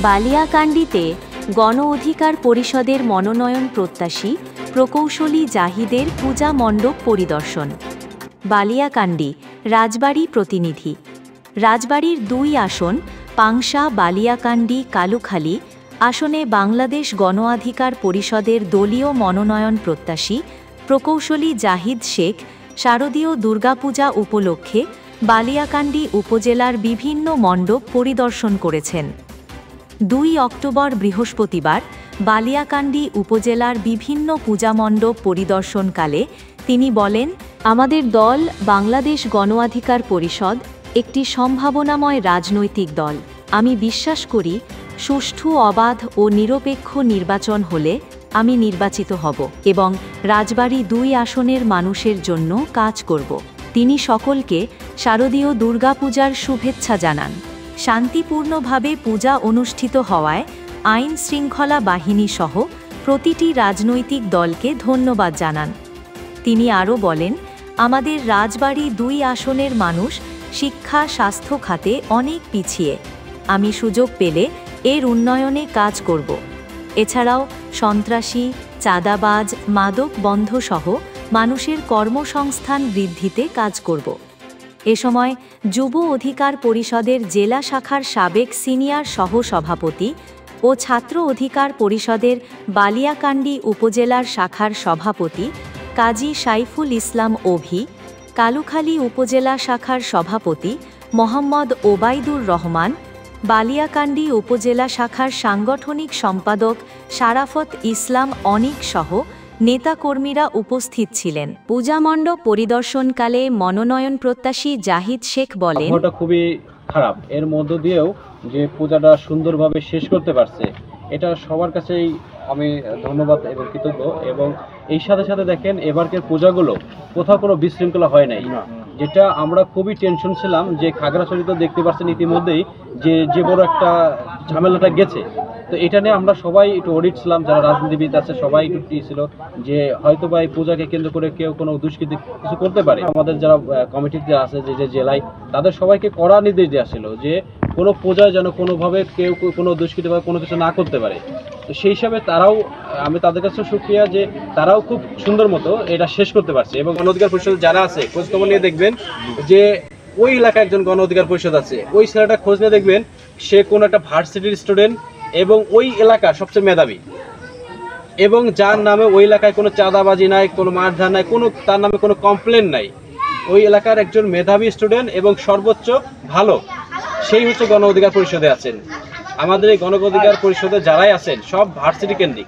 বালিয়াকান্দিতে গণ অধিকার পরিষদের মনোনয়ন প্রত্যাশী প্রকৌশলী জাহিদের পূজা মণ্ডপ পরিদর্শন। বালিয়াকান্দি রাজবাড়ী প্রতিনিধি। রাজবাড়ীর ২ আসন পাংশা, বালিয়াকান্দি, কালুখালী আসনে বাংলাদেশ গণ অধিকার পরিষদের দলীয় মনোনয়ন প্রত্যাশী প্রকৌশলী জাহিদ শেখ শারদীয় দুর্গাপূজা উপলক্ষে বালিয়াকান্দি উপজেলার বিভিন্ন মণ্ডপ পরিদর্শন করেছেন। ২ অক্টোবর বৃহস্পতিবার বালিয়াকান্দি উপজেলার বিভিন্ন পূজা মণ্ডপ পরিদর্শনকালে তিনি বলেন, আমাদের দল বাংলাদেশ গণ অধিকার পরিষদ একটি সম্ভাবনাময় রাজনৈতিক দল। আমি বিশ্বাস করি সুষ্ঠু, অবাধ ও নিরপেক্ষ নির্বাচন হলে আমি নির্বাচিত হব এবং রাজবাড়ী ২ আসনের মানুষের জন্য কাজ করব। তিনি সকলকে শারদীয় দুর্গাপূজার শুভেচ্ছা জানান। শান্তিপূর্ণভাবে পূজা অনুষ্ঠিত হওয়ায় আইন শৃঙ্খলা বাহিনী সহ প্রতিটি রাজনৈতিক দলকে ধন্যবাদ জানান। তিনি আরও বলেন, আমাদের রাজবাড়ী ২ আসনের মানুষ শিক্ষা, স্বাস্থ্য খাতে অনেক পিছিয়ে। আমি সুযোগ পেলে এর উন্নয়নে কাজ করব। এছাড়াও সন্ত্রাসী, চাঁদাবাজ, মাদক বন্ধ সহ মানুষের কর্মসংস্থান বৃদ্ধিতে কাজ করব। এ সময় যুব অধিকার পরিষদের জেলা শাখার সাবেক সিনিয়র সহ-সভাপতি ও ছাত্র অধিকার পরিষদের বালিয়াকান্দি উপজেলার শাখার সভাপতি কাজী সাইফুল ইসলাম অভি, কালুখালী উপজেলা শাখার সভাপতি মোহাম্মদ ওবায়দুর রহমান, বালিয়াকান্দি উপজেলা শাখার সাংগঠনিক সম্পাদক শারাফত ইসলাম অনিক সহ নেতাকর্মীরা উপস্থিত ছিলেন। পূজা মণ্ডপ পরিদর্শনকালে মনোনয়ন প্রত্যাশী জাহিদ শেখ বলেন, এটা খুবই খারাপ, এর মধ্য দিয়েও যে পূজাটা সুন্দরভাবে শেষ করতে পারছে, এটা সবার কাছেই আমি ধন্যবাদ এবং কৃতজ্ঞ। এবং এই সাথে সাথে দেখেন এবারকার পূজাগুলো কোথাও কোনো বিশৃঙ্খলা হয় নাই, যেটা আমরা খুবই টেনশন ছিলাম যে খাগড়াছড়ি তো দেখতে পাচ্ছেন ইতিমধ্যেই যে বড় একটা ঝামেলাটা গেছে। তো এটা নিয়ে আমরা সবাই একটু অডিট ছিলাম, যারা রাজনীতিবিদ আছে সবাই একটু ছিল যে হয়তো বা এই পূজাকে কেন্দ্র করে কেউ কোনো দুষ্কৃতি কিছু করতে পারে। আমাদের যারা কমিটিতে আছে যে জেলায়, তাদের সবাইকে কড়া নির্দেশ দেওয়া ছিল যে কোনো পূজায় যেন কোনোভাবে কেউ কোনো দুষ্কৃতি বা কোনো কিছু না করতে পারে। তো সেই হিসাবে তারাও, আমি তাদের কাছে সুক্রিয়া যে তারাও খুব সুন্দর মতো এটা শেষ করতে পারছে। এবং গণ অধিকার পরিষদ যারা আছে খোঁজখবর নিয়ে দেখবেন যে ওই এলাকায় একজন গণ অধিকার পরিষদ আছে, ওই ছেলেটা খোঁজ নিয়ে দেখবেন সে কোনো একটা ভার্সিটির স্টুডেন্ট এবং ওই এলাকার সবচেয়ে মেধাবী, এবং যার নামে ওই এলাকায় কোনো চাঁদাবাজি নাই, কোনো মারধার নাই, কোনো তার নামে কোনো কমপ্লেন নাই। ওই এলাকার একজন মেধাবী স্টুডেন্ট এবং সর্বোচ্চ ভালো, সেই হচ্ছে গণ অধিকার পরিষদে আছেন। আমাদের এই গণ অধিকার পরিষদে যারাই আছেন সব ভার্সিটি কেন্দ্রিক।